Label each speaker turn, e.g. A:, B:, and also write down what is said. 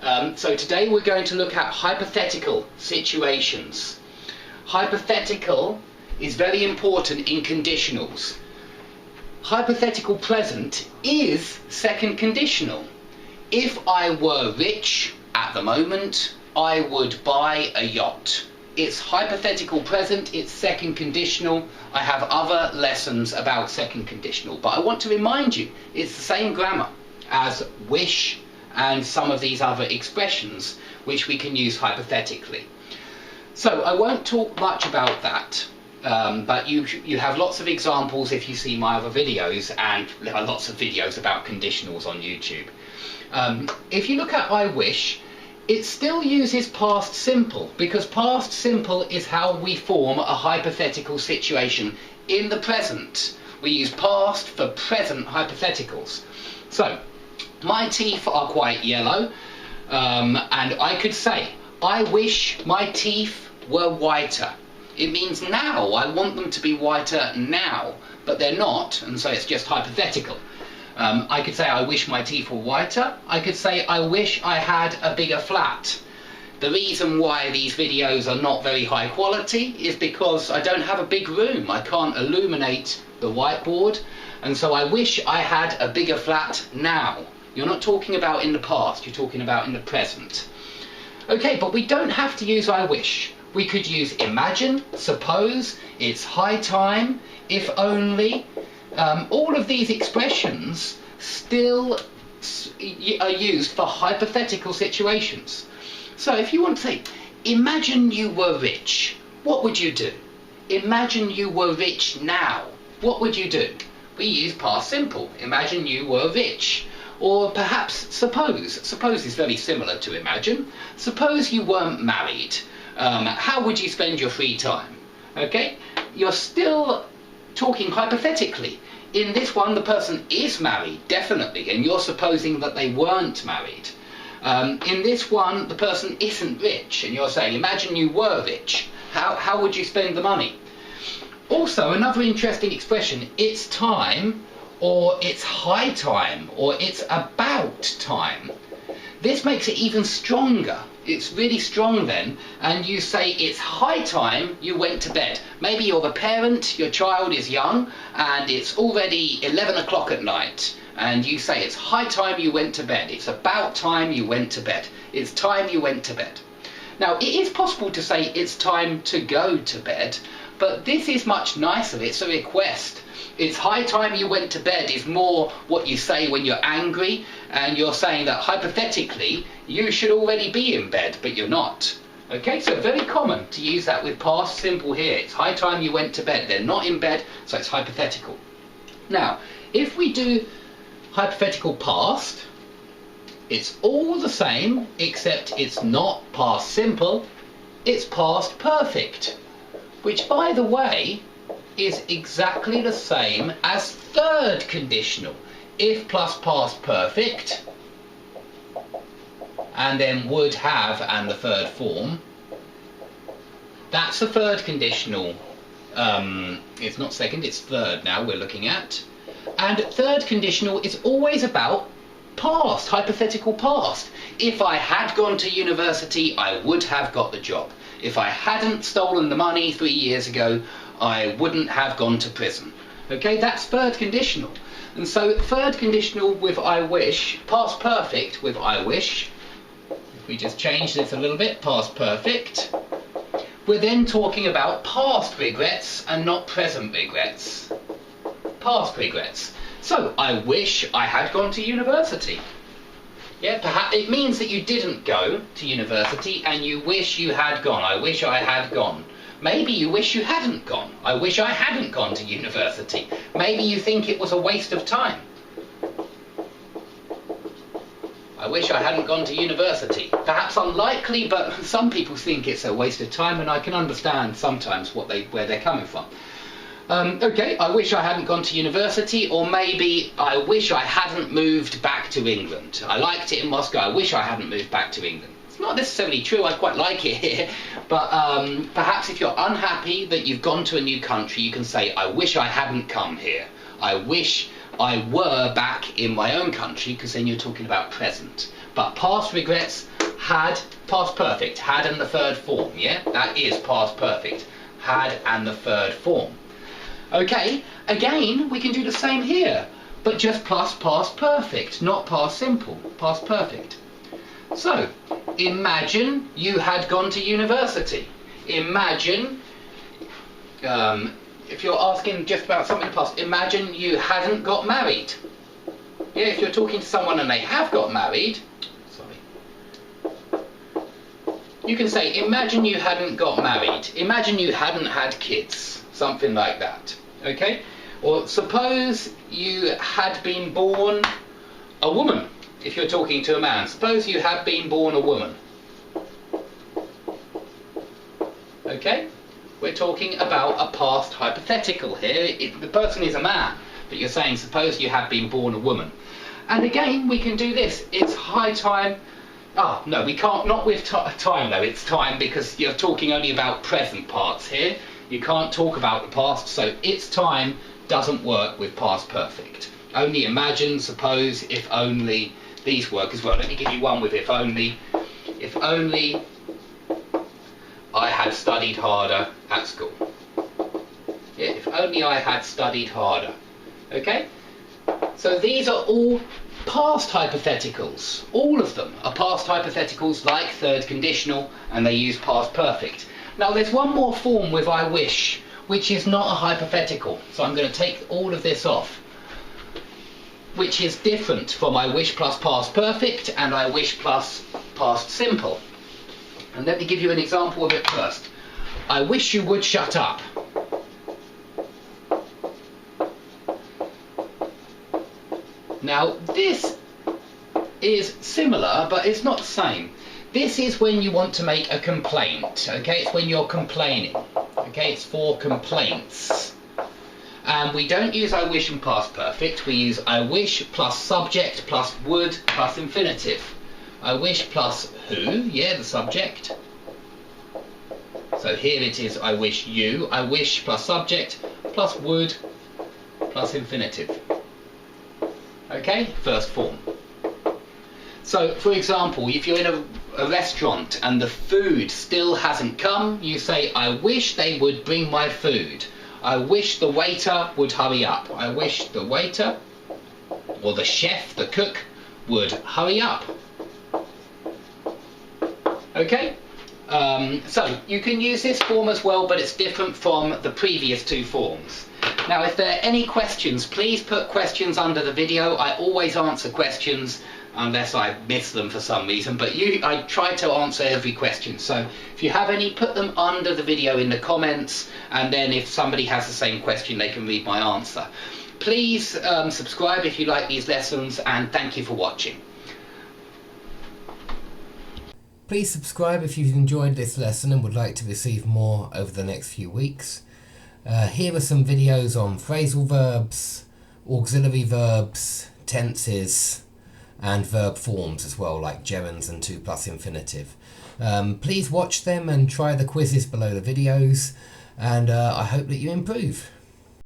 A: So today we're going to look at hypothetical situations. Hypothetical is very important in conditionals. Hypothetical present is second conditional. If I were rich at the moment, I would buy a yacht. It's hypothetical present, it's second conditional. I have other lessons about second conditional, but I want to remind you it's the same grammar as wish and some of these other expressions which we can use hypothetically. So I won't talk much about that, but you have lots of examples if you see my other videos, and there are lots of videos about conditionals on YouTube. If you look at I wish, it still uses past simple, because past simple is how we form a hypothetical situation in the present. We use past for present hypotheticals. So my teeth are quite yellow, and I could say, I wish my teeth were whiter. It means now, I want them to be whiter now, but they're not, and so it's just hypothetical. I could say, I wish my teeth were whiter. I could say, I wish I had a bigger flat. The reason why these videos are not very high quality is because I don't have a big room. I can't illuminate the whiteboard, and so I wish I had a bigger flat now. You're not talking about in the past, you're talking about in the present. Okay, but we don't have to use I wish. We could use imagine, suppose, it's high time, if only. All of these expressions still are used for hypothetical situations. So if you want to say, imagine you were rich, what would you do? Imagine you were rich now, what would you do? We use past simple, imagine you were rich. Or perhaps suppose. Suppose is very similar to imagine. Suppose you weren't married. How would you spend your free time? Okay, you're still talking hypothetically. In this one, the person is married, definitely, and you're supposing that they weren't married. In this one, the person isn't rich, and you're saying, imagine you were rich. How would you spend the money? Also, another interesting expression, it's time, or it's high time, or it's about time. This makes it even stronger. It's really strong then, and you say it's high time you went to bed. Maybe you're the parent, your child is young, and it's already 11 o'clock at night, and you say it's high time you went to bed. It's about time you went to bed. It's time you went to bed. Now, it is possible to say it's time to go to bed, but this is much nicer. It's a request. It's high time you went to bed is more what you say when you're angry, and you're saying that hypothetically you should already be in bed, but you're not. Okay, so very common to use that with past simple here. It's high time you went to bed. They're not in bed, so it's hypothetical. Now, if we do hypothetical past, it's all the same, except it's not past simple, it's past perfect, which, by the way, is exactly the same as third conditional. If plus past perfect, and then would have and the third form, that's a third conditional. It's not second, it's third now we're looking at. And third conditional is always about past, hypothetical past. If I had gone to university, I would have got the job. If I hadn't stolen the money 3 years ago, I wouldn't have gone to prison. Okay, that's third conditional. And so third conditional with I wish, past perfect with I wish, if we just change this a little bit, past perfect, we're then talking about past regrets and not present regrets. Past regrets. So, I wish I had gone to university. Yeah, perhaps it means that you didn't go to university and you wish you had gone. I wish I had gone. Maybe you wish you hadn't gone. I wish I hadn't gone to university. Maybe you think it was a waste of time. I wish I hadn't gone to university. Perhaps unlikely, but some people think it's a waste of time, and I can understand sometimes where they're coming from. Okay, I wish I hadn't gone to university, or maybe I wish I hadn't moved back to England. I liked it in Moscow, I wish I hadn't moved back to England. It's not necessarily true, I quite like it here, but perhaps if you're unhappy that you've gone to a new country, you can say, I wish I hadn't come here. I wish I were back in my own country, because then you're talking about present. But past regrets Had, past perfect, had and the third form, yeah? That is past perfect, had and the third form. Okay, again, we can do the same here, but just plus past perfect, not past simple, past perfect. So, imagine you had gone to university. Imagine, if you're asking just about something in the past, imagine you hadn't got married. Yeah, if you're talking to someone and they have got married, you can say, imagine you hadn't got married. Imagine you hadn't had kids. Something like that. Okay? Or suppose you had been born a woman. If you're talking to a man. Suppose you had been born a woman. Okay? We're talking about a past hypothetical here. The person is a man. But you're saying, suppose you had been born a woman. And again, we can do this. It's high time. Ah, no, we can't, not with time though, it's time because you're talking only about present parts here. You can't talk about the past, so it's time doesn't work with past perfect. Only imagine, suppose, if only, these work as well. Let me give you one with if only. If only I had studied harder at school. Yeah, if only I had studied harder. Okay? So these are all past hypotheticals. All of them are past hypotheticals like third conditional, and they use past perfect. Now there's one more form with I wish, which is not a hypothetical. So I'm going to take all of this off, which is different from I wish plus past perfect and I wish plus past simple. And let me give you an example of it first. I wish you would shut up. Now this is similar, but it's not the same. This is when you want to make a complaint, okay? It's when you're complaining, okay? It's for complaints. And we don't use I wish and past perfect, we use I wish plus subject plus would plus infinitive. I wish plus who, yeah, the subject. So here it is I wish you, I wish plus subject plus would plus infinitive. Okay, first form. So, for example, if you're in a restaurant and the food still hasn't come, you say, I wish they would bring my food. I wish the waiter would hurry up. I wish the waiter, or the chef, the cook, would hurry up. Okay? So, you can use this form as well, but it's different from the previous two forms. Now, if there are any questions, please put questions under the video. I always answer questions unless I miss them for some reason, but I try to answer every question. So if you have any, put them under the video in the comments, and then if somebody has the same question, they can read my answer. Please subscribe if you like these lessons, and thank you for watching.
B: Please subscribe if you've enjoyed this lesson and would like to receive more over the next few weeks. Here are some videos on phrasal verbs, auxiliary verbs, tenses, and verb forms as well, like gerunds and 2 plus infinitive. Please watch them and try the quizzes below the videos, and I hope that you improve.